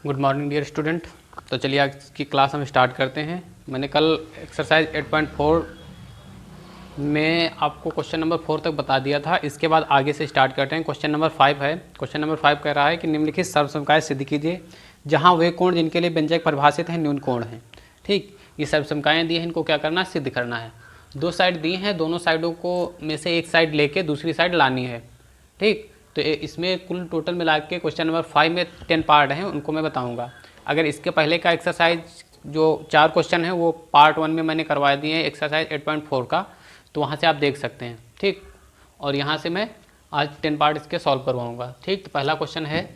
Good morning dear student. तो चलिए आज की क्लास हम स्टार्ट करते हैं। मैंने कल एक्सरसाइज 8.4 में आपको क्वेश्चन नंबर 4 तक बता दिया था। इसके बाद आगे से स्टार्ट करते हैं। क्वेश्चन नंबर 5 है। क्वेश्चन नंबर 5 कह रहा है कि निम्नलिखित सर्वसमकाय सिद्ध कीजिए जहाँ वे कोण जिनके लिए व्यंजक परिभाषित हैं न्यून कोण हैं। ठीक, ये सर्वसमकाएँ दी हैं, इनको क्या करना है, सिद्ध करना है। दो साइड दी हैं, दोनों साइडों को में से एक साइड लेके दूसरी साइड लानी है। ठीक, तो इसमें कुल टोटल मिला के क्वेश्चन नंबर 5 में 10 पार्ट हैं, उनको मैं बताऊंगा। अगर इसके पहले का एक्सरसाइज जो 4 क्वेश्चन है वो पार्ट 1 में मैंने करवा दिए हैं एक्सरसाइज 8.4 का, तो वहाँ से आप देख सकते हैं। ठीक, और यहाँ से मैं आज 10 पार्ट इसके सॉल्व करवाऊँगा। ठीक, तो पहला क्वेश्चन है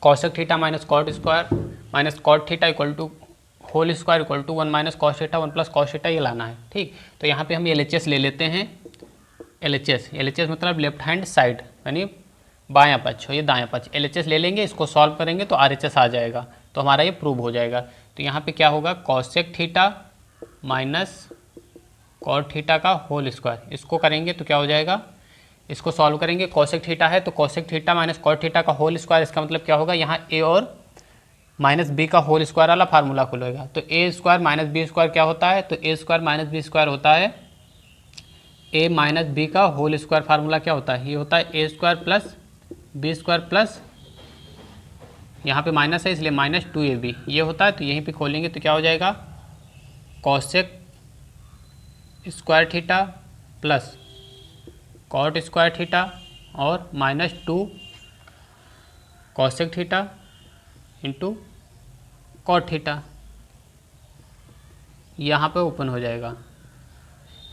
cosec theta minus cot square minus cot theta equal to whole square equal to 1 minus cos theta 1 plus cos theta, ये लाना है। ठीक, तो यहाँ पे हम LHS ले लेते हैं। LHS मतलब लेफ्ट हैंड साइड, यानी बायां पक्ष, ये दायां पक्ष। LHS ले लेंगे, इसको सॉल्व करेंगे तो RHS आ जाएगा, तो हमारा ये प्रूव हो जाएगा। तो यहाँ पे क्या होगा, cosec theta minus cot theta का होल स्क्वायर, इसको करेंगे तो क्या हो जाएगा, इसको सॉल्व करेंगे। कॉसेक थीटा है तो cosec theta minus cot theta का होल स्क्वायर, इसका मतलब क्या होगा, यहाँ A और माइनस बी का होल स्क्वायर वाला फार्मूला खुलेगा। तो a square minus B square क्या होता है, तो a square minus B square होता है ए माइनस बी का होल स्क्वायर। फार्मूला क्या होता है, ये होता है ए square plus B square plus, यहाँ पे माइनस है इसलिए माइनस 2ab ये होता है। तो यहीं पे खोलेंगे तो क्या हो जाएगा, cosec square theta plus cot square theta और minus 2 cosec theta into cot theta, यहाँ पे ओपन हो जाएगा।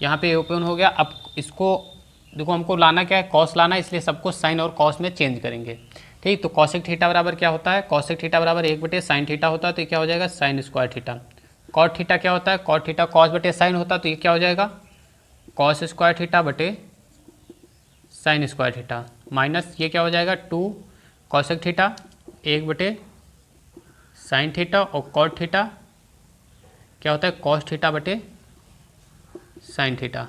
यहाँ पे ओपन हो गया। अब इसको देखो, हमको लाना क्या है, कॉस लाना है, इसलिए सबको साइन और कॉस में चेंज करेंगे। ठीक, तो कॉसेक थीटा बराबर क्या होता है, कॉसेक थीटा बराबर 1/sin थीटा होता है, तो ये क्या हो जाएगा, sine square theta. Cot theta क्या होता है, कॉट थीटा कॉस बटे साइन होता है, तो ये क्या हो जाएगा, कॉस स्क्वायर थीटा बटे साइन स्क्वायर थीटा, माइनस ये क्या हो जाएगा 2 कॉसेक थीटा 1/sin थीटा, और कॉट थीटा क्या होता है, कॉस थीटा बटे साइन थीटा।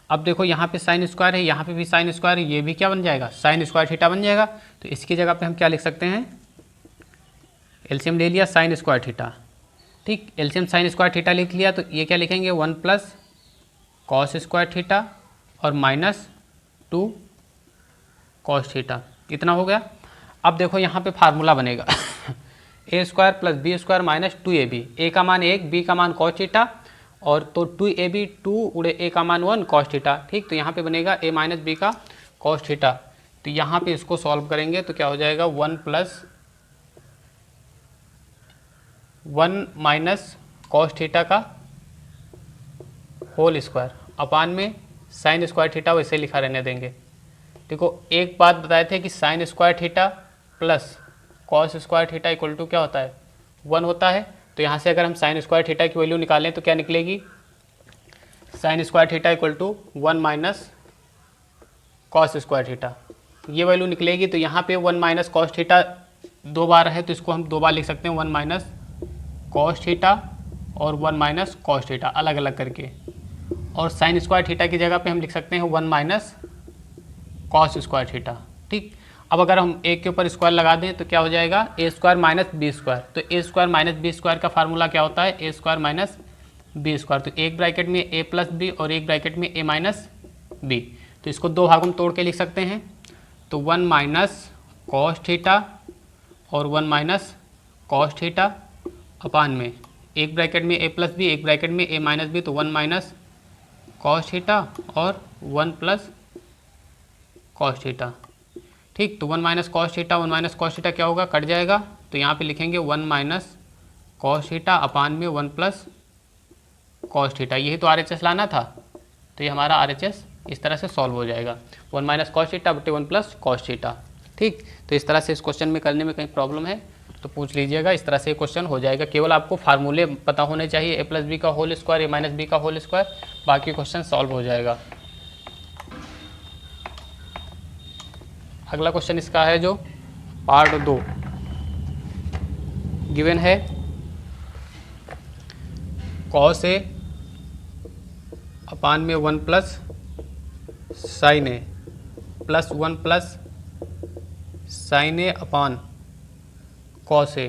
अब देखो यहाँ पे साइन स्क्वायर है, यहाँ पे भी साइन स्क्वायर है, ये भी क्या बन जाएगा, साइन स्क्वायर थीटा बन जाएगा। तो इसकी जगह पे हम क्या लिख सकते हैं, एलसीएम ले लिया साइन स्क्वायर थीटा। ठीक, एलसीएम साइन स्क्वायर थीटा लिख लिया, तो ये क्या लिखेंगे 1 प्लस कॉस स्क्वायर थीटा और माइनस 2 कॉस थीटा, इतना हो गया। अब देखो यहाँ पे फार्मूला बनेगा a square plus B square minus 2ab, a का मान 1, बी का मान कॉस थीटा, और तो 2ab 2 उड़े ए का मान 1 कॉस थीटा। ठीक, तो यहाँ पे बनेगा a माइनस बी का कॉस थीटा। तो यहाँ पे इसको सॉल्व करेंगे तो क्या हो जाएगा 1 प्लस 1 माइनस कॉस थीटा का होल स्क्वायर अपान में साइन स्क्वायर थीटा, वैसे लिखा रहने देंगे। देखो एक बात बताए थे कि sine square theta plus cos square theta equal to क्या होता है, 1 होता है। तो यहाँ से अगर हम साइन स्क्वायर थीटा की वैल्यू निकालें तो क्या निकलेगी, sine square theta equal to 1 minus cos square theta, ये वैल्यू निकलेगी। तो यहाँ पे 1 माइनस कॉस थीटा 2 बार है, तो इसको हम 2 बार लिख सकते हैं, 1 माइनस कॉस थीटा और 1 माइनस कॉस थीटा अलग अलग करके। और साइन स्क्वायर थीटा की जगह पे हम लिख सकते हैं 1 माइनस कॉस स्क्वायर थीटा। ठीक, अब अगर हम एक के ऊपर स्क्वायर लगा दें तो क्या हो जाएगा, ए स्क्वायर माइनस बी स्क्वायर। तो a square minus B square का फार्मूला क्या होता है, ए स्क्वायर माइनस बी स्क्वायर। तो एक ब्रैकेट में ए प्लस बी और एक ब्रैकेट में ए माइनस बी, तो इसको 2 भागों में तोड़ के लिख सकते हैं। तो 1 माइनस कॉस थीटा और 1 माइनस कॉस थीटा अपान में एक ब्रैकेट में ए प्लस बी, एक ब्रैकेट में ए माइनस बी, तो 1 माइनस कॉस थीटा और 1 प्लस कॉस थीटा। ठीक, तो 1 minus cos theta 1 minus cos theta क्या होगा, कट जाएगा। तो यहाँ पे लिखेंगे 1 माइनस कॉस थीटा अपान में 1 प्लस कॉस थीटा, यही तो RHS लाना था। तो ये हमारा RHS इस तरह से सॉल्व हो जाएगा, 1 माइनस कॉस थीटा बटे 1 प्लस कॉस थीटा। ठीक, तो इस तरह से इस क्वेश्चन में करने में कहीं प्रॉब्लम है तो पूछ लीजिएगा, इस तरह से क्वेश्चन हो जाएगा। केवल आपको फार्मूले पता होने चाहिए, ए प्लस बी का whole square, A minus B का होल स्क्वायर, बाकी क्वेश्चन सॉल्व हो जाएगा। अगला क्वेश्चन इसका है जो पार्ट 2 गिवन है, कॉस ए अपान में 1 plus sine A plus 1 plus sine A upon cos A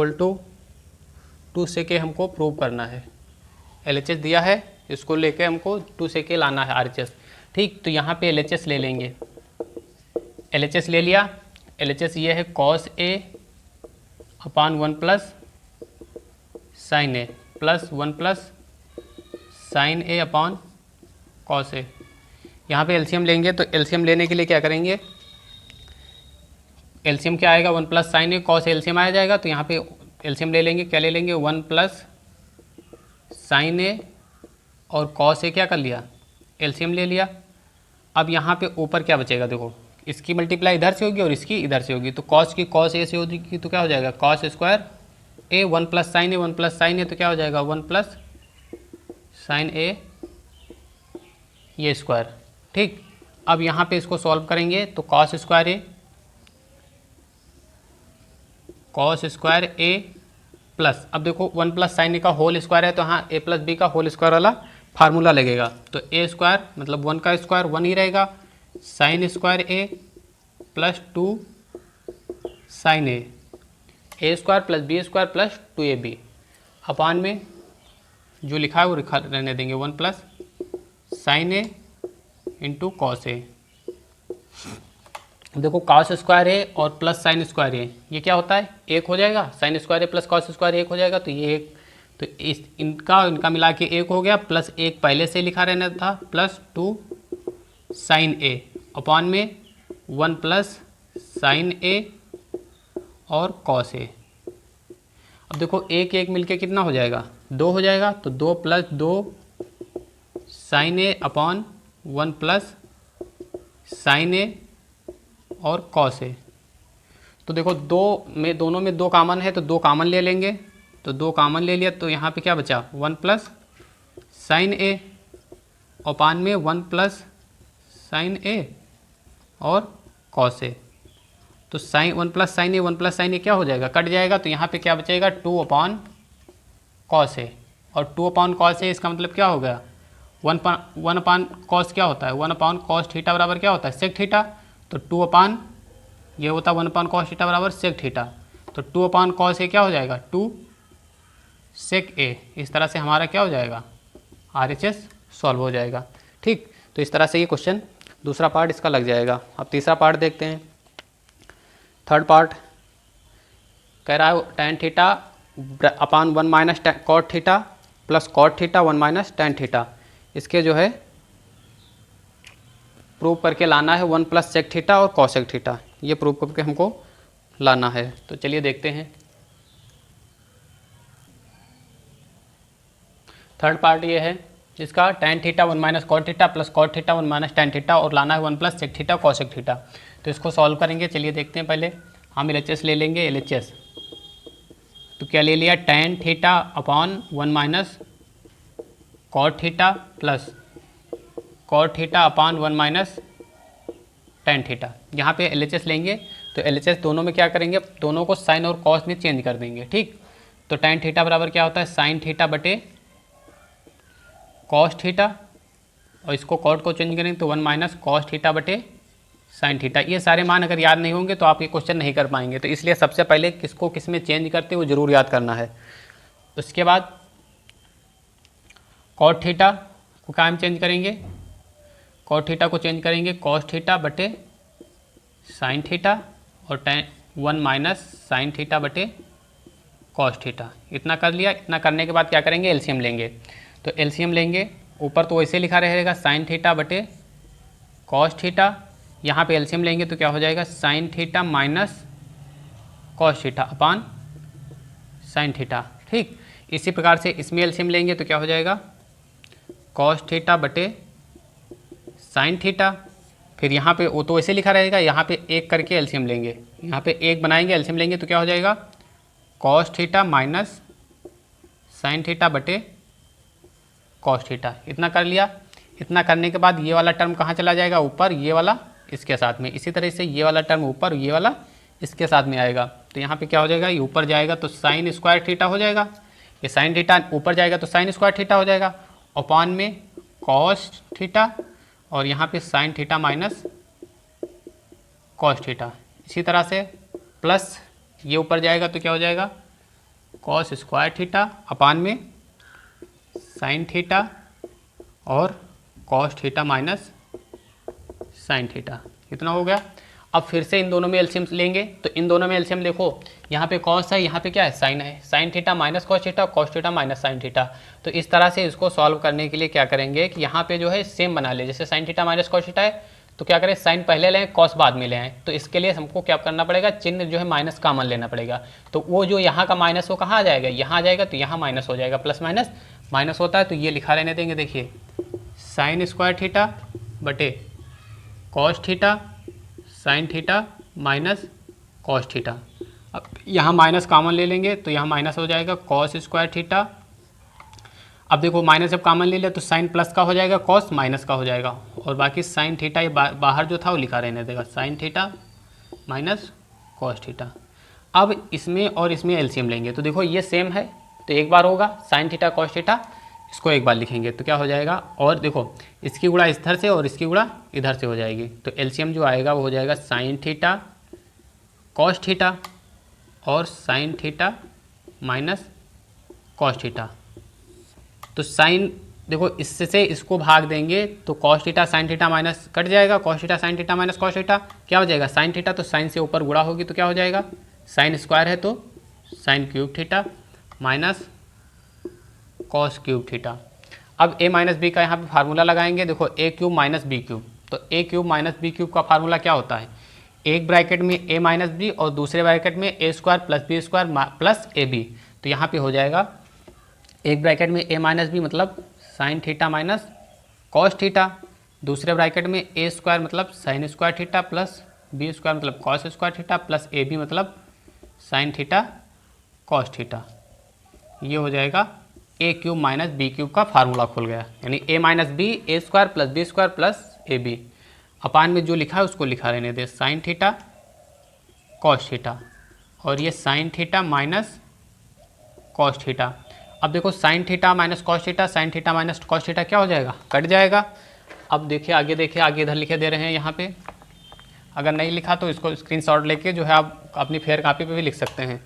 equal to 2 sec हमको प्रूव करना है। LHS दिया है, इसको लेके हमको 2 sec लाना है RHS। ठीक, तो यहाँ पे LHS ले लेंगे। LHS ले लिया। LHS ये है cos A upon 1 plus sine A plus 1 plus sine A upon cos A। यहाँ पे एलसीएम लेंगे, तो एलसीएम लेने के लिए क्या करेंगे, एलसीएम क्या आएगा, 1 plus sine A cos LCM आ जाएगा। तो यहाँ पे एलसीएम ले लेंगे, क्या ले लेंगे, 1 प्लस साइन A और cos A क्या कर लिया, एलसीएम ले लिया। अब यहाँ पे ऊपर क्या बचेगा, देखो इसकी मल्टीप्लाई इधर से होगी और इसकी इधर से होगी, तो cos की cos A से होगी तो क्या हो जाएगा, cos square A 1 plus sine A 1 plus sine A, तो क्या हो जाएगा 1 प्लस साइन A ये स्क्वायर। ठीक, अब यहाँ पे इसको सॉल्व करेंगे तो cos स्क्वायर A प्लस, अब देखो 1 प्लस साइन A का होल स्क्वायर है तो हाँ A प्लस B का होल स्क्वायर वाला फार्मूला लगेगा। तो A स्क्वायर मतलब 1 का स्क्वायर 1 ही रहेगा, sine square A plus 2 sine A square plus B square plus 2AB upon में जो लिखा है वो लिखा रहने देंगे, 1 plus sine A into cos A। देखो कॉस स्क्वायर A और प्लस साइन स्क्वायर A ये क्या होता है, एक हो जाएगा, sine square A plus cos square एक हो जाएगा, तो ये एक, तो इस इनका मिला के एक हो गया, प्लस एक पहले से लिखा रहना था प्लस 2 साइन A अपॉन में 1 प्लस साइन A और कॉस A। अब देखो एक एक मिलके कितना हो जाएगा, 2 हो जाएगा, तो 2 plus 2 sine A upon 1 plus sine A और कॉस A। तो देखो दोनों में 2 कॉमन है तो 2 कॉमन ले लेंगे, तो 2 कॉमन ले लिया, तो यहाँ पे क्या बचा 1 प्लस साइन A अपॉन में 1 प्लस साइन A और कॉस A। तो sine 1 plus sine A 1 plus sine A क्या हो जाएगा, कट जाएगा, तो यहाँ पे क्या बचेगा 2 अपॉन कॉस A, और 2 अपॉन कॉस A इसका मतलब क्या हो गया, 1 अपान कॉस क्या होता है, 1 अपान कॉस थीटा बराबर क्या होता है, सेक थीटा। तो 2 अपान ये होता है 1 अपान कॉस थीटा बराबर सेक थीटा, तो 2 अपान कॉस ए क्या हो जाएगा 2 सेक ए। इस तरह से हमारा क्या हो जाएगा RHS सॉल्व हो जाएगा। ठीक, तो इस तरह से ये क्वेश्चन दूसरा पार्ट इसका लग जाएगा। अब तीसरा पार्ट देखते हैं। थर्ड पार्ट कह रहा है tan theta upon 1 minus cot theta plus cot theta 1 minus tan theta, इसके जो है प्रूव करके लाना है 1 प्लस सेक थीटा और कॉसेक थीटा, ये प्रूव करके हमको लाना है। तो चलिए देखते हैं। थर्ड पार्ट ये है जिसका tan theta 1 minus cot theta plus cot theta 1 minus tan theta और लाना है 1 plus sec theta cosec theta. तो इसको सॉल्व करेंगे, चलिए देखते हैं। पहले हम LHS ले लेंगे, LHS तो क्या ले लिया tan theta upon 1 minus cot theta plus cot theta upon 1 minus tan theta. यहाँ पे LHS लेंगे तो LHS दोनों में क्या करेंगे, दोनों को साइन और कॉस में चेंज कर देंगे। ठीक, तो tan थीटा बराबर क्या होता है साइन थीटा बटे कॉस थीटा, और इसको कॉट को चेंज करेंगे तो 1 माइनस कॉस थीटा बटे साइन थीटा। ये सारे मान अगर याद नहीं होंगे तो आप ये क्वेश्चन नहीं कर पाएंगे, तो इसलिए सबसे पहले किसको किस में चेंज करते वो ज़रूर याद करना है। उसके बाद कॉट थीटा को क्या हम चेंज करेंगे, कॉट थीटा को चेंज करेंगे कॉस थीटा बटे साइन थीटा और 1 माइनस साइन थीटा बटे कॉस थीटा। इतना कर लिया। इतना करने के बाद क्या करेंगे, एलसीएम लेंगे। तो एलसीएम लेंगे, ऊपर तो वैसे लिखा रहेगा साइन थीटा बटे कॉस थीटा, यहाँ पे एलसीएम लेंगे तो क्या हो जाएगा sine theta minus cos theta अपान साइन थीटा। ठीक, इसी प्रकार से इसमें एलसीएम लेंगे तो क्या हो जाएगा कॉस थीटा बटे साइन थीटा। फिर यहाँ पे वो तो वैसे लिखा रहेगा, यहाँ पे एक करके एलसीएम लेंगे, यहाँ पे एक बनाएंगे, एलसीएम लेंगे तो क्या हो जाएगा cos theta minus sine theta बटे कॉस थीटा। इतना कर लिया। इतना करने के बाद ये वाला टर्म कहाँ चला जाएगा, ऊपर, ये वाला इसके साथ में। इसी तरह से ये वाला टर्म ऊपर, ये वाला इसके साथ में आएगा। तो यहाँ पे क्या हो जाएगा, ये ऊपर जाएगा तो साइन स्क्वायर थीटा हो जाएगा, ये साइन थीटा ऊपर जाएगा तो साइन स्क्वायर थीटा हो जाएगा, अपॉन में कॉस थीटा और यहाँ पे sign theta minus cos theta. इसी तरह से प्लस ये ऊपर जाएगा तो क्या हो जाएगा कॉस स्क्वायर थीटा अपान में साइन थीटा और cos theta minus sine theta. कितना हो गया। अब फिर से इन दोनों में एलसीएम लेंगे, तो इन दोनों में एलसीएम देखो, यहाँ पे कॉस है, यहाँ पे क्या है, साइन है, sign theta minus cos theta minus sine theta. तो इस तरह से इसको सॉल्व करने के लिए क्या करेंगे कि यहाँ पे जो है सेम बना ले, जैसे sign theta minus cos theta है तो क्या करें, साइन पहले लें कॉस बाद में ले आएँ। तो इसके लिए हमको क्या करना पड़ेगा, चिन्ह जो है माइनस कॉमन लेना पड़ेगा। तो वो जो यहाँ का माइनस वो कहाँ आ जाएगा, यहाँ आ जाएगा, तो यहाँ माइनस हो जाएगा, प्लस माइनस माइनस होता है। तो ये लिखा रहने देंगे, देखिए साइन स्क्वायर थीटा बटे cos theta sine theta minus cos theta. अब यहाँ माइनस कॉमन ले लेंगे तो यहाँ माइनस हो जाएगा कॉस स्क्वायर थीटा। अब देखो माइनस जब कॉमन ले लिया तो साइन प्लस का हो जाएगा, कॉस माइनस का हो जाएगा, और बाकी साइन थीटा ये बाहर जो था वो लिखा रहने देगा, sign theta minus cos theta. अब इसमें और इसमें एलसीएम लेंगे तो देखो ये सेम है, तो एक बार होगा साइन थीटा कॉस थीटा, इसको एक बार लिखेंगे तो क्या हो जाएगा, और देखो इसकी गुणा इधर से और इसकी गुणा इधर से हो जाएगी, तो एलसीएम जो आएगा वो हो जाएगा साइन थीटा कॉस थीटा और sine theta minus cos theta. तो साइन देखो इससे इसको भाग देंगे तो cos theta sine theta minus कट जाएगा, cos theta sine theta minus cos theta क्या हो जाएगा, साइन थीटा, तो साइन से ऊपर गुणा होगी तो क्या हो जाएगा, साइन स्क्वायर है तो sign cube theta minus cos cube theta. अब a माइनस बी का यहाँ पे फार्मूला लगाएंगे, देखो ए क्यूब माइनस बी क्यूब, तो ए क्यूब माइनस बी क्यूब का फार्मूला क्या होता है, एक ब्रैकेट में a माइनस बी और दूसरे ब्रैकेट में a square plus B square plus a b. तो यहाँ पे हो जाएगा एक ब्रैकेट में a माइनस बी मतलब sine theta minus cos theta, दूसरे ब्रैकेट में a स्क्वायर मतलब sine square theta plus B square मतलब cos square theta plus a b मतलब साइन थीटा कॉस थीटा। ये हो जाएगा a cube minus B cube का फार्मूला खुल गया, यानी a minus b a square plus B square plus a b, upon में जो लिखा है उसको लिखा रहने दे, साइन थीटा कॉस थीटा, और ये sine theta minus cos theta. अब देखो sine theta minus cos theta, sine theta minus cos theta क्या हो जाएगा, कट जाएगा। अब देखिए आगे इधर लिखे दे रहे हैं यहाँ पे, अगर नहीं लिखा तो इसको स्क्रीनशॉट लेके जो है आप अपनी फेयर कॉपी पे भी लिख सकते हैं।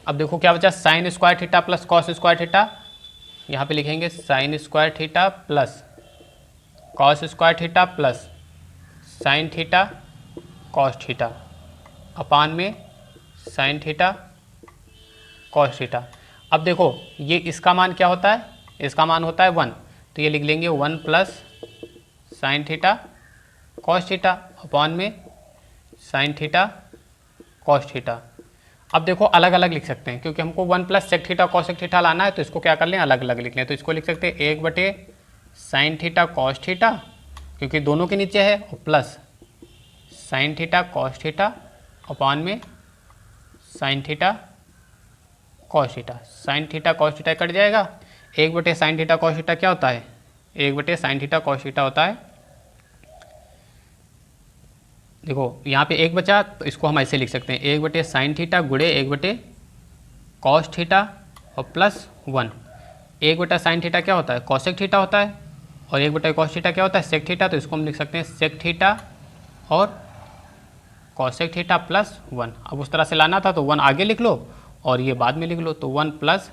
अब देखो क्या बचा, sign square theta plus cos square theta, यहाँ पे लिखेंगे sign square theta plus cos square theta plus sine theta cos theta upon में साइन थीटा कॉस थीटा। अब देखो ये इसका मान क्या होता है, इसका मान होता है 1, तो ये लिख लेंगे 1 plus sine theta cos theta upon में साइन थीटा कॉस थीटा। अब देखो अलग अलग लिख सकते हैं, क्योंकि हमको 1 plus sec theta cosec theta लाना है, तो इसको क्या कर लें, अलग अलग लिख लें। तो इसको लिख सकते हैं 1 बटे साइन थीटा कॉस थीटा, क्योंकि दोनों के नीचे है, और plus sine theta cos theta upon में sine theta cos theta. Sine theta cos theta कट जाएगा, 1 बटे साइन थीटा कॉस थीटा क्या होता है, 1 बटे साइन थीटा कॉस थीटा होता है। देखो यहाँ पे 1 बचा, तो इसको हम ऐसे लिख सकते हैं 1 बटे साइन थीटा गुणे 1 बटे कॉस थीटा और प्लस 1। 1 बटा साइन थीटा क्या होता है, कॉसेक थीटा होता है, और 1 बटा कॉस थीटा क्या होता है, सेक थीटा। तो इसको हम लिख सकते हैं सेक थीटा और कॉसेक थीटा प्लस 1। अब उस तरह से लाना था तो 1 आगे लिख लो और ये बाद में लिख लो, तो 1 plus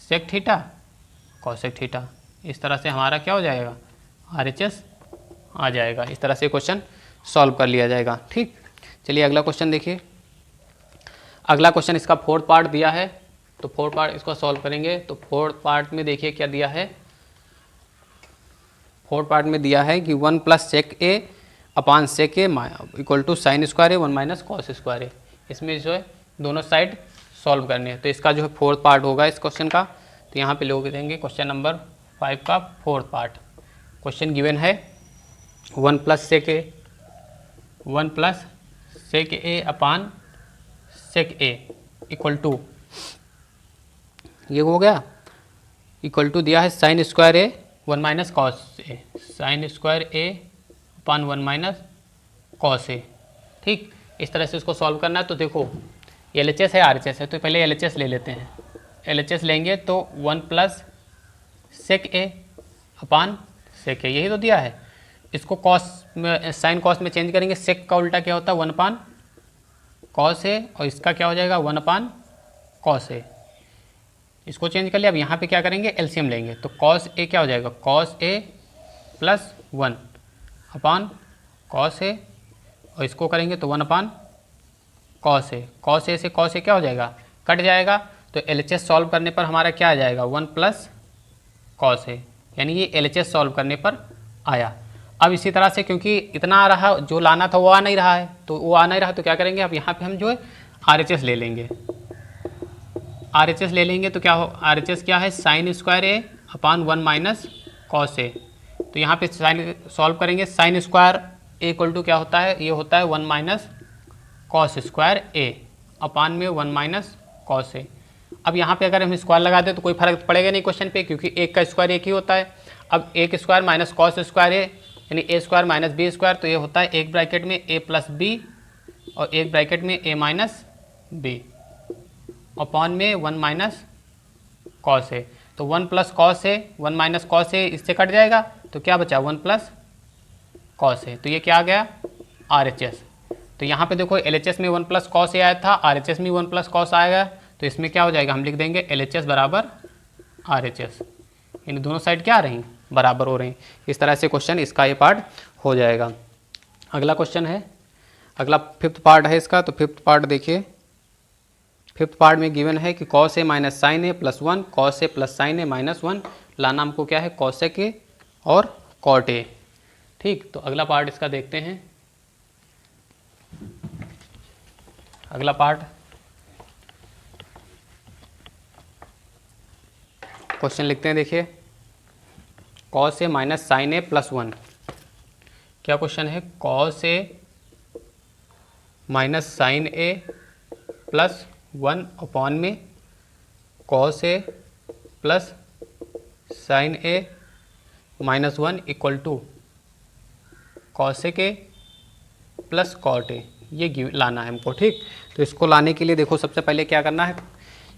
sec theta cosec theta. इस तरह से हमारा क्या हो जाएगा, RHS आ जाएगा। इस तरह से क्वेश्चन सॉल्व कर लिया जाएगा। ठीक, चलिए अगला क्वेश्चन देखिए। अगला क्वेश्चन इसका 4th पार्ट दिया है, तो 4th पार्ट इसको सॉल्व करेंगे। तो 4th पार्ट में देखिए क्या दिया है, 4th पार्ट में दिया है कि 1 plus sec A upon sec A equal to sine square A 1 minus cos square a. इसमें जो है दोनों साइड सॉल्व करने हैं, तो इसका जो है 4th पार्ट होगा इस क्वेश्चन का। तो यहाँ पे लोग देंगे क्वेश्चन नंबर 5 का 4th पार्ट। क्वेश्चन गिवन है 1 plus sec A 1 plus sec A upon sec A equal to, ये हो गया, इक्वल टू दिया है sine square A 1 minus cos A, sine square A upon 1 minus cos A. ठीक, इस तरह से इसको सॉल्व करना है। तो देखो LHS है RHS है, तो पहले LHS ले लेते हैं। LHS लेंगे तो 1 प्लस सेक ए अपान सेक ए, यही तो दिया है। इसको कॉस में साइन कॉस में चेंज करेंगे, सेक का उल्टा क्या होता है 1 अपान कॉस ए और इसका क्या हो जाएगा 1 अपान कॉस ए। इसको चेंज कर लिया। अब यहाँ पे क्या करेंगे एलसीएम लेंगे तो कॉस ए क्या हो जाएगा cos A plus 1 upon cos ए और इसको करेंगे तो 1 अपान कॉस ए। कॉस ए से कॉस ए क्या हो जाएगा कट जाएगा। तो एलएचएस सॉल्व करने पर हमारा क्या आ जाएगा 1 प्लस कॉस ए, यानी ये एलएचएस सॉल्व करने पर आया। अब इसी तरह से क्योंकि इतना आ रहा जो लाना था वो आ नहीं रहा है, तो वो आ नहीं रहा तो क्या करेंगे अब यहाँ पे हम जो है आरएचएस ले लेंगे। आरएचएस ले लेंगे तो क्या हो आरएचएस क्या है sine square A upon 1 minus cos A. तो यहाँ पे साइन सॉल्व करेंगे sine square A equal to क्या होता है ये होता है 1 minus cos square A upon में 1 माइनस कॉस ए। अब यहाँ पे अगर हम स्क्वायर लगा दें तो कोई फर्क पड़ेगा नहीं क्वेश्चन पे, क्योंकि एक का स्क्वायर एक ही होता है। अब एक square minus cos square a यानी A square minus B square, तो ये होता है एक ब्रैकेट में ए प्लस बी और एक ब्रैकेट में ए माइनस बी अपॉन में 1 माइनस कॉस ए। तो 1 प्लस कॉस ए 1 माइनस कॉस ए इससे कट जाएगा तो क्या बचा 1 प्लस कॉस ए। तो ये क्या आ गया आरएचएस। तो यहाँ पे देखो एलएचएस में 1 प्लस कॉस ए आया था, आरएचएस में 1 प्लस कॉस आएगा, तो इसमें क्या हो जाएगा हम लिख देंगे एलएचएस बराबर आरएचएस। इन दोनों साइड क्या आ रही बराबर हो रही। इस तरह से क्वेश्चन इसका ये पार्ट हो जाएगा। अगला क्वेश्चन है, अगला 5th पार्ट है इसका। तो 5th पार्ट देखिए, 5th पार्ट में गिवन है कि cos A minus sine A plus 1 cos A plus sine A minus 1 लाना हमको क्या है कॉसेक ए और कॉट ए। ठीक, तो अगला पार्ट इसका देखते हैं। अगला पार्ट क्वेश्चन लिखते हैं, देखिए cos A minus sine A plus 1। क्या क्वेश्चन है cos A minus sine A plus 1 upon में cos A plus sine A minus 1 equal to cosec A plus cot A. ये लाना है हमको। ठीक, तो इसको लाने के लिए देखो सबसे पहले क्या करना है,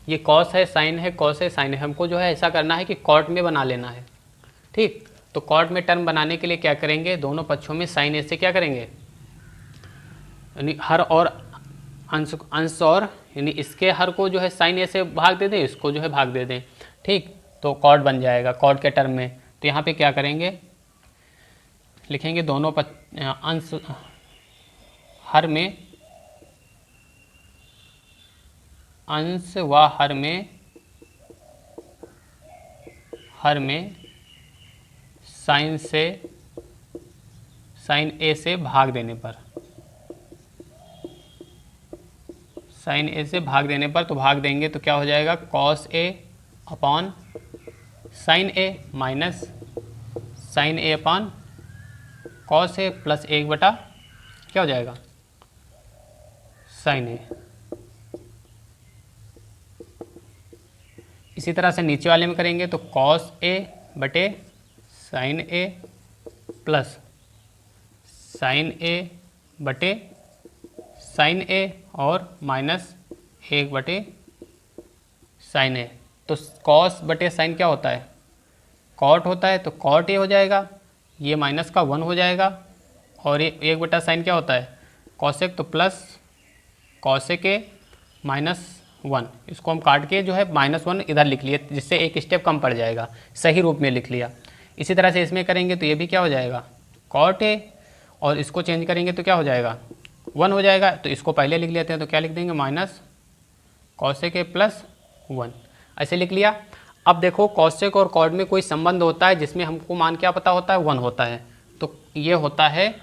ये कॉस है साइन है कॉस है साइन है, हमको जो है ऐसा करना है कि कॉट में बना लेना है। ठीक, तो कॉट में टर्म बनाने के लिए क्या करेंगे दोनों पक्षों में साइन ए से क्या करेंगे यानी हर और अंश और यानी इसके हर को जो है साइन ए से भाग दे दें, इसको जो है भाग दे दें। ठीक, तो कॉट बन जाएगा कॉट के टर्म में। तो यहाँ पे क्या करेंगे लिखेंगे दोनों अंश हर में अंश व हर में साइन ए से भाग देने पर साइन ए से भाग देने पर तो भाग देंगे तो क्या हो जाएगा cos A upon sine A minus sine A upon cos A plus 1 बटा क्या हो जाएगा साइन ए। इसी तरह से नीचे वाले में करेंगे तो कॉस ए बटे साइन ए प्लस साइन ए बटे साइन ए और माइनस 1 बटे साइन ए। तो कॉस बटे साइन क्या होता है कॉट होता है, तो कॉट ए हो जाएगा, ये माइनस का 1 हो जाएगा और ये 1 बटा साइन क्या होता है कॉसेक, तो प्लस कॉसेक ए माइनस 1। इसको हम काट के जो है -1 इधर लिख लिए जिससे एक स्टेप कम पड़ जाएगा, सही रूप में लिख लिया। इसी तरह से इसमें करेंगे तो ये भी क्या हो जाएगा कॉट ए और इसको चेंज करेंगे तो क्या हो जाएगा 1 हो जाएगा। तो इसको पहले लिख लेते हैं तो क्या लिख देंगे माइनस कॉसेक ए प्लस 1, ऐसे लिख लिया। अब देखो कॉसेक और कॉट में कोई संबंध होता है जिसमें हमको मान क्या पता होता है 1 होता है, तो ये होता है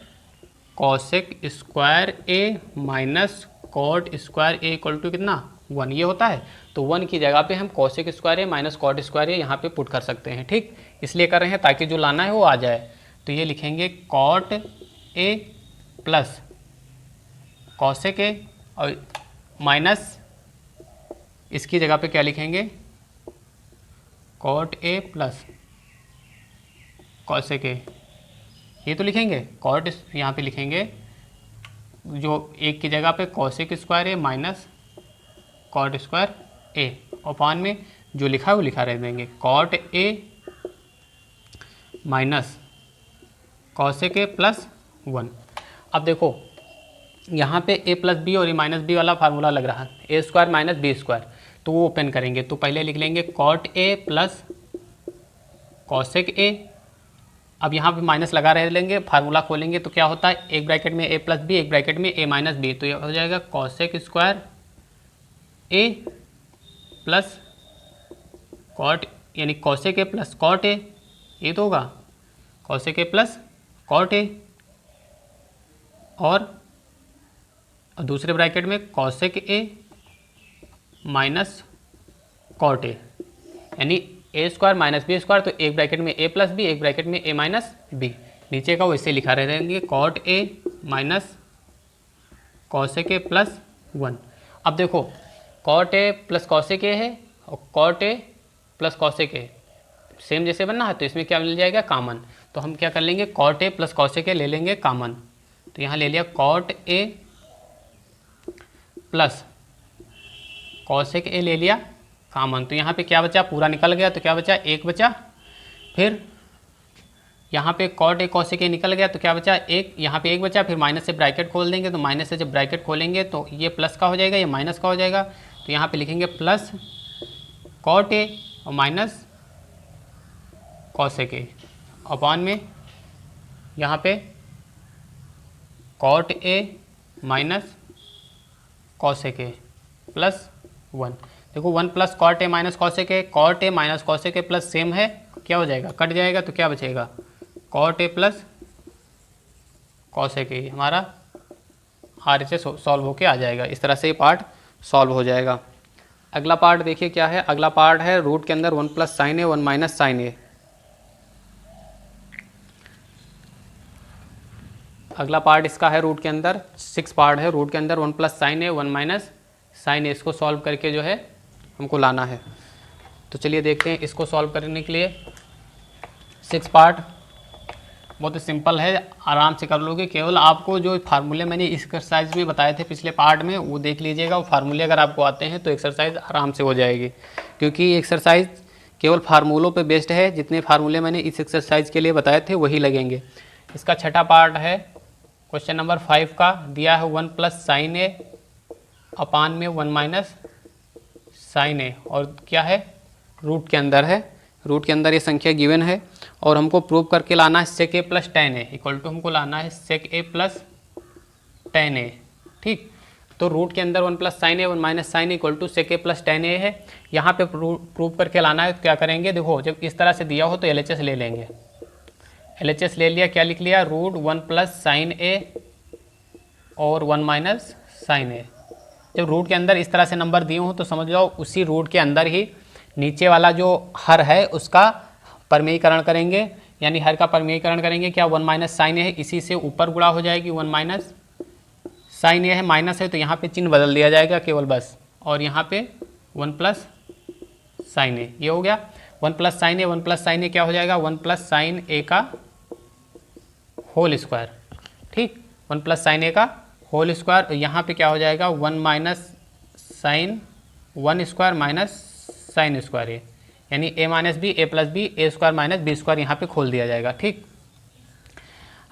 cosec square A minus cot square A equal to कितना 1, ये होता है। तो 1 की जगह पे हम cosec square A minus cot square ए यहाँ पे पुट कर सकते हैं। ठीक, इसलिए कर रहे हैं ताकि जो लाना है वो आ जाए। तो ये लिखेंगे cot A plus cosec A और माइनस इसकी जगह पे क्या लिखेंगे cot A plus cosec A, ये तो लिखेंगे कॉट यहाँ पे लिखेंगे जो एक की जगह पे cosec square A minus cot square A upon में जो लिखा है वो लिखा रह देंगे cot A minus cosec A plus 1। अब देखो यहाँ पे a प्लस बी और a माइनस बी वाला फार्मूला लग रहा है, ए स्क्वायर माइनस बी स्क्वायर, तो वो ओपन करेंगे। तो पहले लिख लेंगे cot A plus cosec A. अब यहाँ पे माइनस लगा रह लेंगे, फार्मूला खोलेंगे तो क्या होता है, एक ब्रैकेट में a प्लस बी, एक ब्रैकेट में a माइनस बी, तो ये हो जाएगा cosec square A plus cot, यानी cosec A plus cot A, ये तो होगा cosec A plus cot A, और दूसरे ब्रैकेट में cosec A minus cot A, यानी A square minus B square, तो एक ब्रैकेट में ए प्लस बी, एक ब्रैकेट में ए माइनस बी, नीचे का वैसे लिखा रहेंगे cot A minus cosec A plus 1। अब देखो cot A plus cosec A है और cot A plus cosec A same जैसे बनना है, तो इसमें क्या मिल जाएगा, कॉमन। तो हम क्या कर लेंगे, cot A plus cosec A ले लेंगे कॉमन, तो यहाँ ले लिया cot A plus cosec A ले लिया कॉमन, तो यहाँ पे क्या बचा, पूरा निकल गया, तो क्या बचा, एक बचा। फिर यहाँ पे कॉट ए कॉसेक ए निकल गया, तो क्या बचा, एक, यहाँ पे एक बचा। फिर माइनस से ब्रैकेट खोल देंगे, तो माइनस से जब ब्रैकेट खोलेंगे तो ये प्लस का हो जाएगा, ये माइनस का हो जाएगा, तो यहाँ पे लिखेंगे प्लस कॉट ए और माइनस कॉसेक ए अपॉन में यहाँ पे cot A minus cosec A plus 1। देखो 1 plus cot A minus cosec A, cot A minus cosec A plus same है, क्या हो जाएगा, कट जाएगा, तो क्या बचेगा, cot A plus cosec A, हमारा RHS सॉल्व होके आ जाएगा। इस तरह से ये पार्ट सॉल्व हो जाएगा। अगला पार्ट देखिए क्या है, अगला पार्ट है रूट के अंदर 1 plus sine a 1 minus sine ए। अगला पार्ट इसका है रूट के अंदर 6 पार्ट है, रूट के अंदर 1 plus sine a 1 minus sine ए, इसको सॉल्व करके जो है हमको लाना है। तो चलिए देखते हैं इसको सॉल्व करने के लिए। 6 पार्ट बहुत ही सिंपल है, आराम से कर लोगे। केवल आपको जो फार्मूले मैंने इस एक्सरसाइज में बताए थे पिछले पार्ट में, वो देख लीजिएगा। वो फार्मूले अगर आपको आते हैं तो एक्सरसाइज आराम से हो जाएगी, क्योंकि ये एक्सरसाइज केवल फार्मूलों पे बेस्ड है। जितने फार्मूले मैंने इस एक्सरसाइज के लिए बताए थे वही लगेंगे। इसका छठा पार्ट है क्वेश्चन नंबर 5 का, दिया है 1 प्लस साइन ए अपान में 1 माइनस साइन ए, और क्या है, रूट के अंदर है। रूट के अंदर ये संख्या गिवन है और हमको प्रूव करके लाना है sec a plus tan a equal to, हमको लाना है सेक ए प्लस टेन ए। ठीक, तो रूट के अंदर 1 plus sine a 1 minus sine equal to sec a plus tan a है। यहाँ पे प्रूव करके लाना है, तो क्या करेंगे, देखो जब इस तरह से दिया हो तो LHS ले लेंगे। LHS ले लिया, क्या लिख लिया, रूट 1 प्लस साइन ए और 1 माइनस साइन ए। जब रूट के अंदर इस तरह से नंबर दिए हो तो समझ जाओ उसी रूट के अंदर ही नीचे वाला जो हर है उसका परमेयीकरण करेंगे, यानी हर का परमेयीकरण करेंगे। क्या 1 माइनस साइन ए है, इसी से ऊपर गुणा हो जाएगी। 1 माइनस साइन ए है, माइनस है, तो यहाँ पे चिन्ह बदल दिया जाएगा केवल बस, और यहाँ पे 1 प्लस साइन ए, ये हो गया 1 plus sine a. 1 plus sine ए क्या हो जाएगा, 1 प्लस साइन ए का होल स्क्वायर। ठीक, 1 प्लस साइन ए का होल स्क्वायर, यहाँ पे क्या हो जाएगा, 1 minus sine 1 square minus sine square a, यानी a minus b a plus b a square minus B square, यहाँ पे खोल दिया जाएगा। ठीक,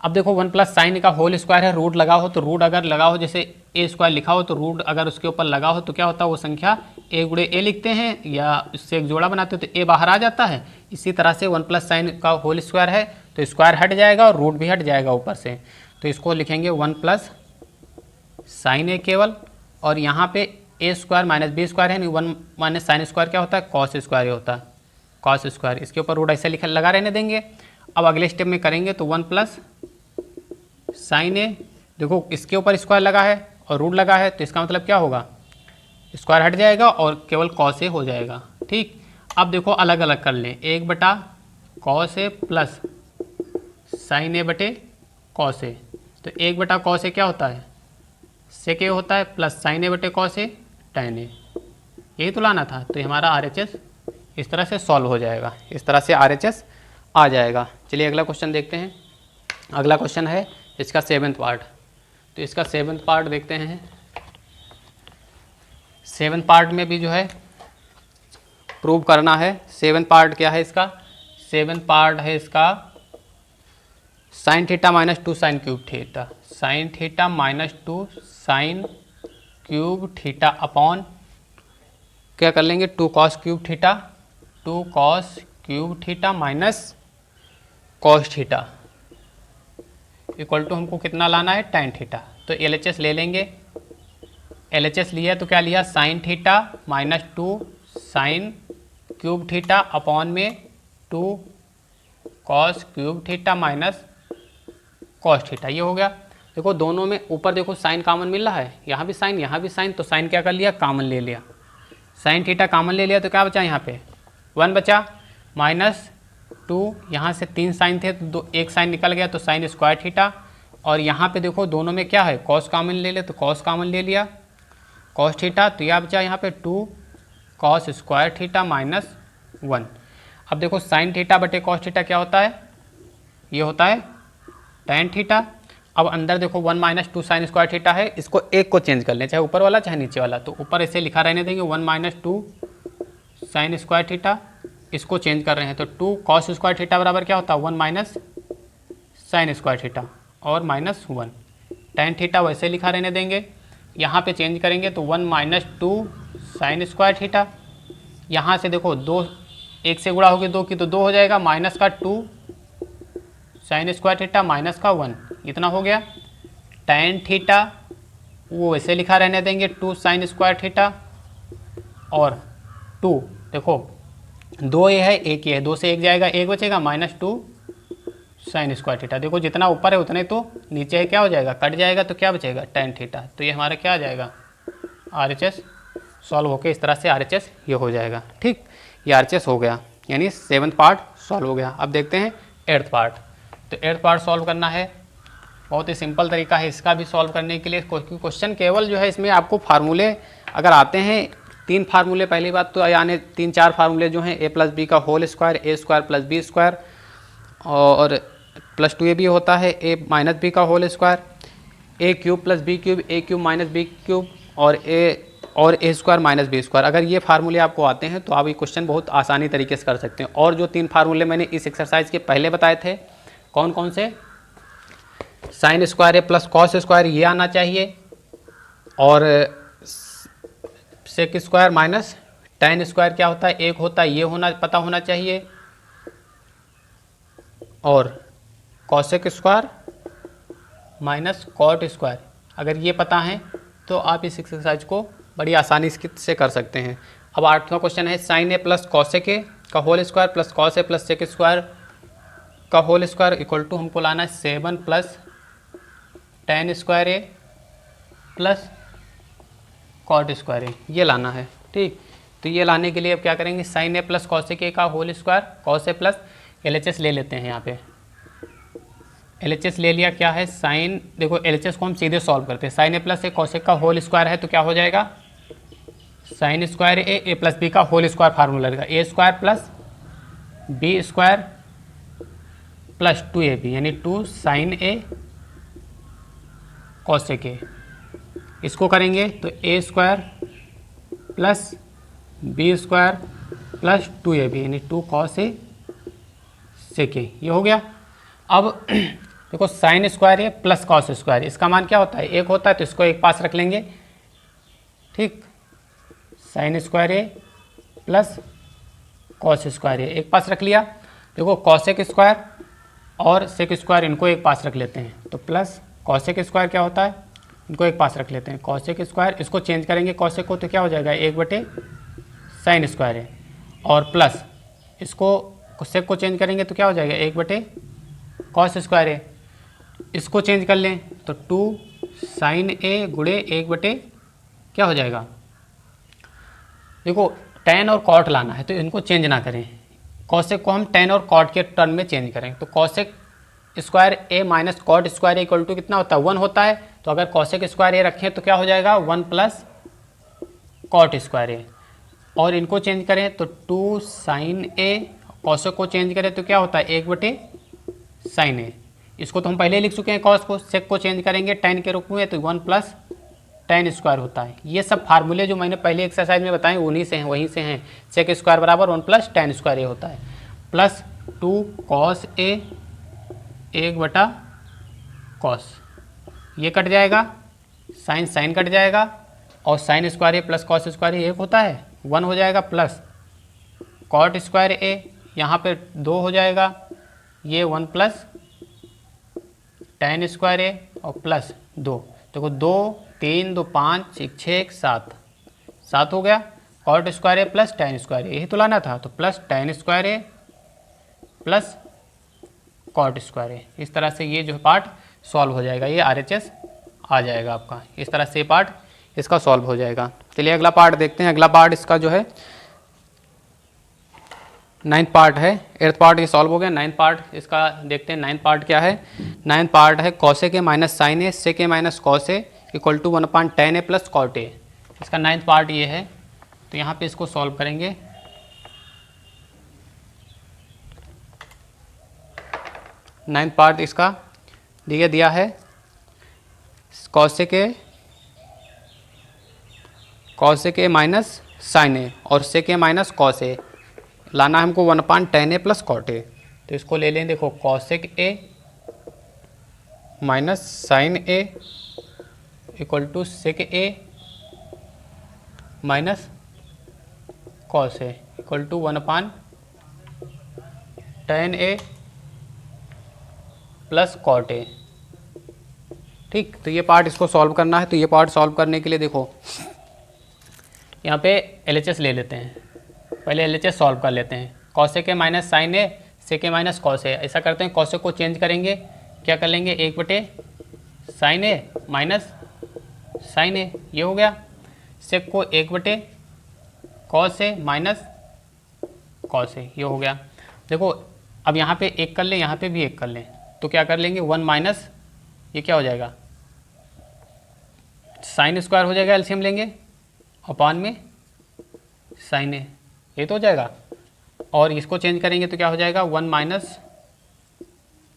अब देखो 1 प्लस साइन का होल स्क्वायर है, रूट लगा हो तो रूट अगर लगा हो, जैसे ए स्क्वायर लिखा हो तो रूट अगर उसके ऊपर लगा हो तो क्या होता है, वो संख्या ए गुणे ए लिखते हैं या इससे एक जोड़ा बनाते हो तो ए बाहर आ जाता है। इसी तरह से 1 प्लस साइन का होल स्क्वायर है तो स्क्वायर हट जाएगा और रूट भी हट जाएगा ऊपर से, तो इसको लिखेंगे 1 प्लस साइन ए केवल, और यहाँ पे ए स्क्वायर माइनस बी स्क्वायर है, 1 माइनस साइन स्क्वायर क्या होता है, कॉस स्क्वायर होता है, कॉस स्क्वायर। इसके ऊपर रूट ऐसे लिखा लगा रहने देंगे। अब अगले स्टेप में करेंगे तो 1 प्लस साइन ए, देखो इसके ऊपर स्क्वायर लगा है और रूट लगा है, तो इसका मतलब क्या होगा, स्क्वायर हट जाएगा और केवल कॉस ए हो जाएगा। ठीक, अब देखो अलग अलग कर लें, 1 बटा कॉस ए प्लस साइन ए बटे कॉस ए, तो 1 बटा कॉस ए क्या होता है, सेक ए होता है, प्लस साइन ए बटे कॉस ए टेन ए, यही तो लाना था। तो हमारा RHS इस तरह से सॉल्व हो जाएगा, इस तरह से RHS आ जाएगा। चलिए अगला क्वेश्चन देखते हैं। अगला क्वेश्चन है इसका 7th पार्ट, तो इसका 7th पार्ट देखते हैं। 7th पार्ट में भी जो है प्रूव करना है। 7th पार्ट क्या है इसका, 7th पार्ट है इसका sine theta minus 2 sine cube theta, sine theta minus 2 sine cube theta upon क्या कर लेंगे 2 cos cube theta, 2 cos cube theta minus cos theta equal to हमको कितना लाना है tan थीटा। तो LHS ले लेंगे, LHS लिया तो क्या लिया sign theta minus 2 sine cube theta upon में 2 cos cube theta minus cos theta, ये हो गया। देखो दोनों में ऊपर देखो साइन कॉमन मिल रहा है, यहाँ भी साइन यहाँ भी साइन, तो साइन क्या कर लिया कॉमन ले लिया, साइन थीटा कॉमन ले लिया तो क्या बचा यहाँ पे 1 बचा, माइनस 2 यहाँ से 3 साइन थे तो एक साइन निकल गया तो साइन स्क्वायर थीटा, और यहाँ पे देखो दोनों में क्या है कॉस कॉमन ले ले तो कॉस कॉमन ले लिया कॉस थीटा, तो यह बचा यहाँ पे 2 कॉस स्क्वायर थीटा माइनस 1। अब देखो साइन थीटा बटे कॉस थीटा क्या होता है, ये होता है tan थीटा। अब अंदर देखो 1 माइनस 2 साइन स्क्वायर थीटा है, इसको एक को चेंज कर लें चाहे ऊपर वाला चाहे नीचे वाला, तो ऊपर ऐसे लिखा रहने देंगे 1 माइनस 2 साइन स्क्वायर थीटा, इसको चेंज कर रहे हैं तो 2 कॉस स्क्वायर थीटा बराबर क्या होता है 1 माइनस साइन स्क्वायर थीटा और माइनस 1, tan थीटा वैसे लिखा रहने देंगे, यहाँ पे चेंज करेंगे तो 1 माइनस 2 साइन स्क्वायर थीटा, यहाँ से देखो 2 1 से गुणा होगी 2 की तो 2 हो जाएगा, माइनस का 2 साइन स्क्वायर थीटा माइनस का 1, इतना हो गया। tan थीटा वो वैसे लिखा रहने देंगे 2 साइन स्क्वायर थीटा और 2 देखो 2 ये है 1 ये है, 2 से 1 जाएगा 1 बचेगा माइनस 2 साइन स्क्वायर थीटा, देखो जितना ऊपर है उतने तो नीचे है क्या हो जाएगा कट जाएगा तो क्या बचेगा tan थीटा, तो ये हमारा क्या आ जाएगा RHS सॉल्व होके इस तरह से RHS ये हो जाएगा। ठीक, ये RHS हो गया, यानी 7th पार्ट सॉल्व हो गया। अब देखते हैं 8th पार्ट। तो 8th पार्ट सॉल्व करना है, बहुत ही सिंपल तरीका है इसका भी सॉल्व करने के लिए। क्वेश्चन केवल जो है इसमें आपको फार्मूले अगर आते हैं 3 फार्मूले, पहली बात तो यानी 3-4 फार्मूले जो हैं a प्लस बी का whole square, a square plus B square और प्लस 2ab होता है a माइनस बी का whole square, a cube plus B cube, a cube minus B cube और a square minus B square. अगर ये फार्मूले आपको आते हैं तो आप ये क्वेश्चन बहुत आसानी तरीके से कर सकते हैं। और जो 3 फार्मूले मैंने इस एक्सरसाइज के पहले बताए थे कौन कौन से, sine square A plus cos square ये आना चाहिए, और sec square minus tan square क्या होता है 1 होता है ये होना पता होना चाहिए, और cosec square minus cot square अगर ये पता है तो आप इस एक्सरसाइज को बड़ी आसानी से कर सकते हैं। अब 8वां क्वेश्चन है sine A plus cosec A का whole square plus cos A plus sec square का होल स्क्वायर इक्वल टू हमको लाना है 7 plus tan square A plus cot square A, ये लाना है। ठीक, तो ये लाने के लिए अब क्या करेंगे sine A plus cosec A का whole square cos A plus LHS ले लेते हैं। यहाँ पे LHS ले लिया, क्या है साइन, देखो LHS को हम सीधे सॉल्व करते हैं, sine A plus A cosec का होल स्क्वायर है तो क्या हो जाएगा sine square A plus B का होल स्क्वायर फार्मूला रहेगा a square plus B square plus 2ab यानी 2 साइन ए कॉसेक ए। इसको करेंगे तो a square plus B square plus 2ab यानी 2 कॉस ए सेक ए, ये हो गया। अब देखो sign square A plus cos square, इसका मान क्या होता है 1 होता है तो इसको एक पास रख लेंगे। ठीक, sign square A plus cos square ए एक पास रख लिया। देखो कॉसेक स्क्वायर और सेक स्क्वायर इनको एक पास रख लेते हैं तो प्लस कॉसेक स्क्वायर क्या होता है इनको एक पास रख लेते हैं, कॉसेक स्क्वायर इसको चेंज करेंगे कॉसेक को तो क्या हो जाएगा 1 बटे साइन स्क्वायर है, और प्लस इसको सेक को चेंज करेंगे तो क्या हो जाएगा 1 बटे कॉस स्क्वायर है, इसको चेंज कर लें तो 2 साइन ए गुणे 1 बटे क्या हो जाएगा, देखो tan और कॉट लाना है तो इनको चेंज ना करें, कॉसेक को हम tan और कॉट के टर्म में चेंज करें तो cosec square A minus cot square equal to कितना होता है 1 होता है, तो अगर कॉसेक स्क्वायर ए रखें तो क्या हो जाएगा 1 प्लस कॉट स्क्वायर ए, और इनको चेंज करें तो 2 साइन ए, कॉसेक को चेंज करें तो क्या होता है 1 बटे साइन ए, इसको तो हम पहले लिख चुके हैं कॉस को, सेक को चेंज करेंगे tan के रूप में तो 1 प्लस tan स्क्वायर होता है। ये सब फार्मूले जो मैंने पहले एक्सरसाइज में बताए उन्हीं से हैं, वहीं से हैं। सेक स्क्वायर बराबर 1 प्लस tan स्क्वायर ए होता है, प्लस 2 कॉस ए 1/cos, ये कट जाएगा, साइन साइन कट जाएगा, और sign square A plus cos square ए 1 होता है, 1 हो जाएगा, प्लस कॉट स्क्वायर ए, यहाँ पे 2 हो जाएगा, ये 1 प्लस tan स्क्वायर ए और प्लस 2, देखो 2 3 2 5 1 6 1 7, 7 हो गया, cot square A plus tan square ए, यही तो लाना था, तो plus tan square A plus cot square ए। इस तरह से ये जो पार्ट सॉल्व हो जाएगा, ये RHS आ जाएगा आपका, इस तरह से पार्ट इसका सॉल्व हो जाएगा। चलिए अगला पार्ट देखते हैं। अगला पार्ट इसका जो है 9th पार्ट है, 8th पार्ट ये सॉल्व हो गया। 9th पार्ट इसका देखते हैं। 9th पार्ट क्या है? 9th पार्ट है cos A minus sine A sec A minus cos A equal to 1/tan A plus cot A। इसका 9th पार्ट ये है, तो यहाँ पे इसको सॉल्व करेंगे। नाइन्थ पार्ट इसका दिया है cos A माइनस साइन ए और sec A minus cos A, लाना है हमको 1/tan A plus cot A। तो इसको ले लें, देखो cos A minus sine A equal to sec A minus cos A equal to 1/tan A plus cot A। ठीक, तो ये पार्ट इसको सॉल्व करना है। तो ये पार्ट सॉल्व करने के लिए देखो यहाँ पे LHS ले लेते हैं, पहले LHS सॉल्व कर लेते हैं। cos A minus sine A sec A minus cos A, ऐसा करते हैं cos A को चेंज करेंगे, क्या कर लेंगे 1/sin A माइनस साइन ए, ये हो गया। sec को 1/cos A minus cos A, ये हो गया। देखो अब यहाँ पे एक कर लें, यहाँ पे भी एक कर लें, तो क्या कर लेंगे 1 माइनस, ये क्या हो जाएगा साइन स्क्वायर हो जाएगा, एलसीएम लेंगे अपॉन में साइन ए, ये तो हो जाएगा। और इसको चेंज करेंगे तो क्या हो जाएगा 1 minus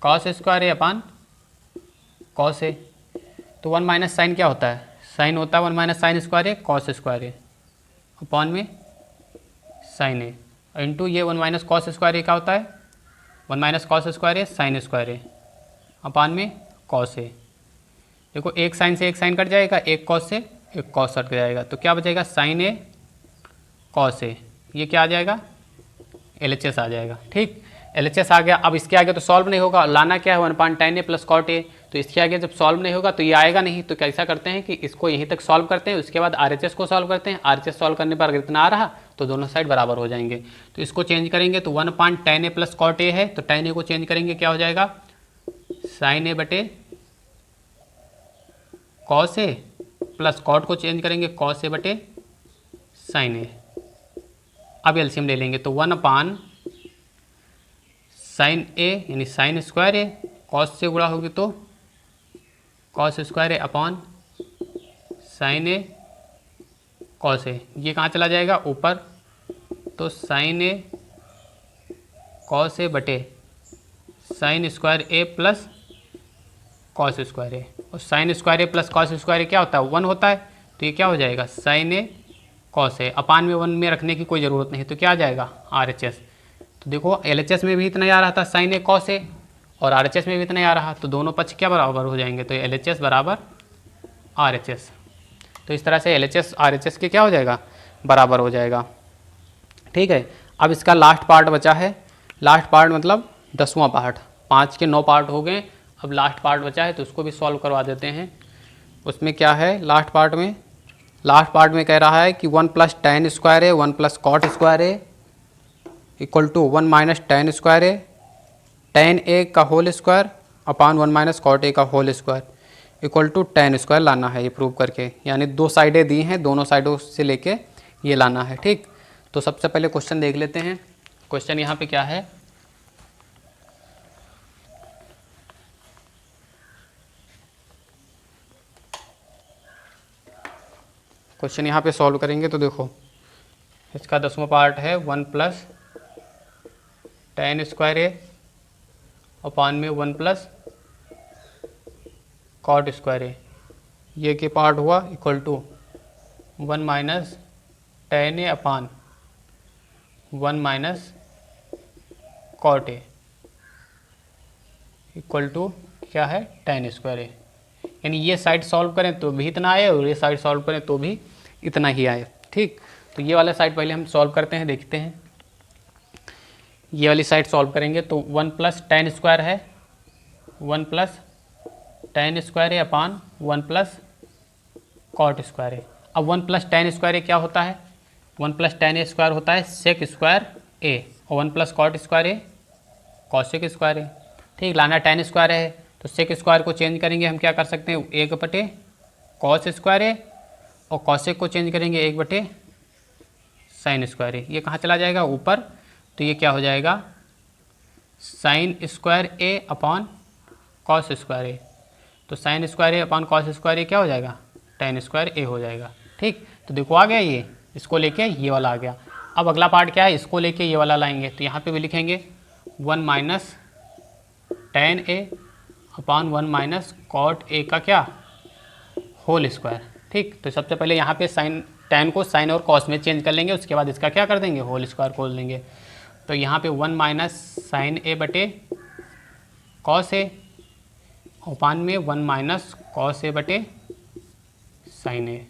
cos square A upon cos A. तो 1 माइनस साइन क्या होता है? साइन होता है 1 minus sine square A cos square A upon में साइन ए इंटू ये 1 माइनस कॉस स्क्वायर ए क्या होता है 1 minus cos square A sine square A upon में कॉस ए। देखो एक साइन से एक साइन कट जाएगा, एक कॉस से एक कॉस कट जाएगा, तो क्या बचेगा साइन ए कॉस ए, ये क्या आ जाएगा LHS आ जाएगा। ठीक, LHS आ गया। अब इसके आगे तो सॉल्व नहीं होगा, लाना क्या है 1/tan A plus cot A, तो इसके आगे जब सॉल्व नहीं होगा तो ये आएगा नहीं। तो कैसा करते हैं कि इसको यहीं तक सॉल्व करते हैं, उसके बाद RHS को सॉल्व करते हैं। RHS सॉल्व करने पर अगर इतना आ रहा तो दोनों साइड बराबर हो जाएंगे। तो इसको चेंज करेंगे तो 1/tan A plus cot A है, तो tan A को चेंज करेंगे क्या हो जाएगा साइन ए बटे कॉस ए प्लस कॉट को चेंज करेंगे कॉस ए बटे साइन ए। अब एलसीएम ले लेंगे तो 1/sin ए यानी साइन स्क्वायर ए, कॉस से गुणा होगी तो cos square A upon sine A cos A, ये कहाँ चला जाएगा ऊपर, तो साइन ए कॉस ए बटे sine square A plus cos square ए, और sign square A plus cos square ए क्या होता है 1 होता है, तो ये क्या हो जाएगा sign A cos A, upon में 1 में रखने की कोई ज़रूरत नहीं, तो क्या आ जाएगा RHS। तो देखो LHS में भी इतना ही आ रहा था साइन ए कॉस ए, और RHS में भी इतना ही आ रहा, तो दोनों पक्ष क्या बराबर हो जाएंगे, तो LHS बराबर RHS। तो इस तरह से LHS RHS के क्या हो जाएगा बराबर हो जाएगा। ठीक है, अब इसका लास्ट पार्ट बचा है। लास्ट पार्ट मतलब 10वां पार्ट, 5 के 9 पार्ट हो गए, अब लास्ट पार्ट बचा है तो उसको भी सॉल्व करवा देते हैं। उसमें क्या है लास्ट पार्ट में? लास्ट पार्ट में कह रहा है कि 1 plus tan square A 1 plus cot square A equal to 1 minus tan square a tan a का whole square upon 1 minus cot ए का whole square equal to tan square लाना है, ये प्रूव करके। यानी 2 साइडें दी हैं, दोनों साइडों से लेके ये लाना है। ठीक, तो सबसे पहले क्वेश्चन देख लेते हैं। क्वेश्चन यहाँ पे क्या है, क्वेश्चन यहाँ पे सॉल्व करेंगे तो देखो इसका 10वां पार्ट है 1 plus tan square A upon में 1 प्लस कॉट स्क्वायर ए, ये के पार्ट हुआ equal to 1 minus tan A upon 1 minus cot A equal to क्या है, tan स्क्वायर ए। यानी ये साइड सॉल्व करें तो भी इतना आए और ये साइड सॉल्व करें तो भी इतना ही आए। ठीक, तो ये वाला साइड पहले हम सॉल्व करते हैं, देखते हैं। ये वाली साइड सॉल्व करेंगे तो 1 प्लस tan स्क्वायर है, 1 plus tan square A upon 1 plus cot square ए। अब 1 प्लस tan स्क्वायर ए क्या होता है, 1 प्लस tan ए स्क्वायर होता है सेक स्क्वायर ए, और 1 प्लस कॉट स्क्वायर ए कॉसेक स्क्वायर ए। ठीक, लाना tan स्क्वायर है तो सेक स्क्वायर को चेंज करेंगे हम क्या कर सकते हैं, 1 बटे कॉस स्क्वायर ए, और कॉसेक को चेंज करेंगे 1 बटे साइन स्क्वायर ए। ये कहाँ चला जाएगा, ऊपर, तो ये क्या हो जाएगा, sine square A upon cos square ए। तो sign square A upon cos square ए क्या हो जाएगा, tan स्क्वायर ए हो जाएगा। ठीक, तो देखो आ गया, ये इसको लेके ये वाला आ गया। अब अगला पार्ट क्या है, इसको लेके ये वाला लाएंगे, तो यहाँ पे भी लिखेंगे 1 minus tan A upon 1 minus cot ए का क्या, होल स्क्वायर। ठीक, तो सबसे पहले यहाँ पे साइन tan को साइन और कॉस में चेंज कर लेंगे, उसके बाद इसका क्या कर देंगे, होल स्क्वायर खोल देंगे। तो यहाँ पे 1 माइनस साइन ए बटे कॉस ए अपॉन में 1 माइनस कॉस ए बटे साइन ए।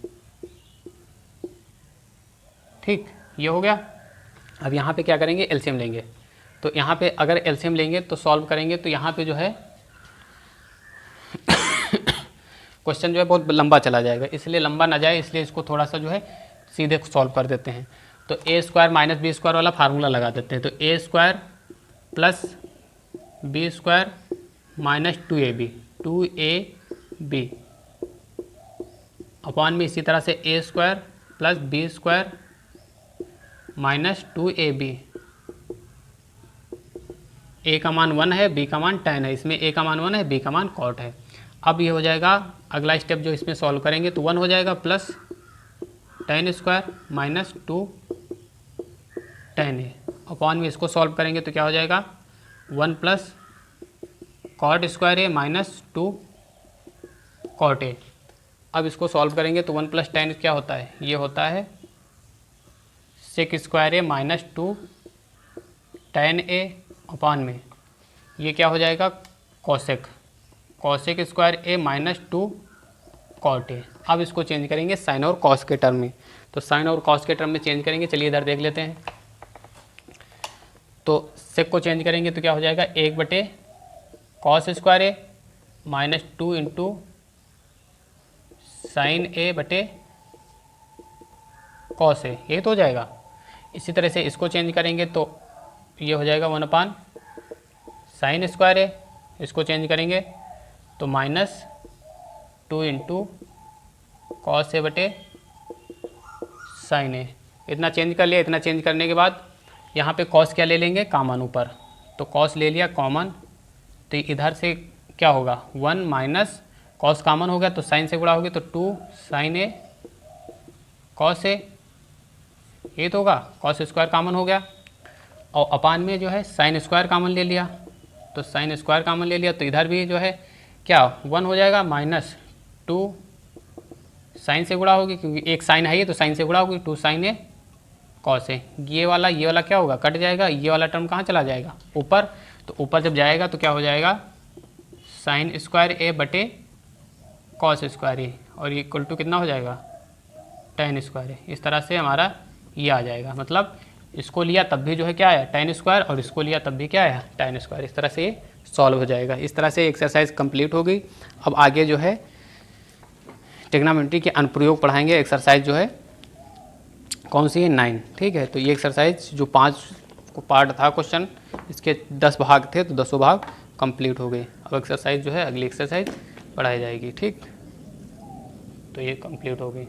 ठीक, ये हो गया। अब यहाँ पे क्या करेंगे, एलसीएम लेंगे। तो यहाँ पे अगर एलसीएम लेंगे तो सॉल्व करेंगे तो यहाँ पे जो है क्वेश्चन जो है बहुत लंबा चला जाएगा, इसलिए लंबा ना जाए इसलिए इसको थोड़ा सा जो है सीधे सॉल्व कर देते हैं। तो a square minus B square वाला फार्मूला लगा देते हैं। तो a square plus B square minus 2ab upon में इसी तरह से a square plus B square minus 2ab। A का मान 1 है, बी का मान tan है, इसमें ए का मान 1 है, बी का मान cot है। अब ये हो जाएगा अगला स्टेप जो इसमें सॉल्व करेंगे तो 1 हो जाएगा plus tan square minus 2 tan A upon में इसको सॉल्व करेंगे तो क्या हो जाएगा 1 plus cot square A minus 2 cot A. अब इसको सॉल्व करेंगे तो 1 प्लस tan क्या होता है, ये होता है sec square A minus 2 tan A upon में ये क्या हो जाएगा cosec square A minus 2 cot A. अब इसको चेंज करेंगे साइन और कॉस के टर्म में, तो साइन और कॉस के टर्म में चेंज करेंगे। चलिए इधर देख लेते हैं। तो सेक को चेंज करेंगे तो क्या हो जाएगा 1 बटे cos square A minus 2 into sine ए बटे कॉस ए, ये तो हो जाएगा। इसी तरह से इसको चेंज करेंगे तो ये हो जाएगा 1 अपान साइन स्क्वायर ए, इसको चेंज करेंगे तो माइनस 2 इंटू कॉस ए बटे साइन ए। इतना चेंज कर लिया। इतना चेंज करने के बाद यहाँ पे कॉस क्या ले लेंगे, कॉमन ऊपर, तो कॉस ले लिया कॉमन, तो इधर से क्या होगा 1 माइनस कॉस कॉमन हो गया तो साइन से गुणा होगी तो 2 साइन ए कॉस ए, ये तो होगा कॉस स्क्वायर कॉमन हो गया। और अपान में जो है साइन स्क्वायर कॉमन ले लिया, तो साइन स्क्वायर कॉमन ले लिया तो इधर भी जो है क्या 1 हो जाएगा माइनस 2 साइन से गुणा होगी, क्योंकि एक साइन है ये तो साइन से गुणा होगी 2 साइन ए कॉस ए। ये वाला क्या होगा, कट जाएगा। ये वाला टर्म कहाँ चला जाएगा, ऊपर, तो ऊपर जब जाएगा तो क्या हो जाएगा साइन स्क्वायर ए बटे कॉस स्क्वायर ए, और ये इक्वल टू कितना हो जाएगा tan स्क्वायर ए। इस तरह से हमारा ये आ जाएगा, मतलब इसको लिया तब भी जो है क्या आया tan स्क्वायर, और इसको लिया तब भी क्या आया tan स्क्वायर। इस तरह से ये सॉल्व हो जाएगा। इस तरह से एक्सरसाइज कंप्लीट हो गई। अब आगे जो है ट्रिग्नोमेट्री के अनुप्रयोग पढ़ाएंगे। एक्सरसाइज जो है कौन सी है 9, ठीक है। तो ये एक्सरसाइज जो 5 को पार्ट था क्वेश्चन, इसके 10 भाग थे, तो 10 भाग कंप्लीट हो गए। अब एक्सरसाइज जो है अगली एक्सरसाइज पढ़ाई जाएगी, ठीक। तो ये कंप्लीट हो गई।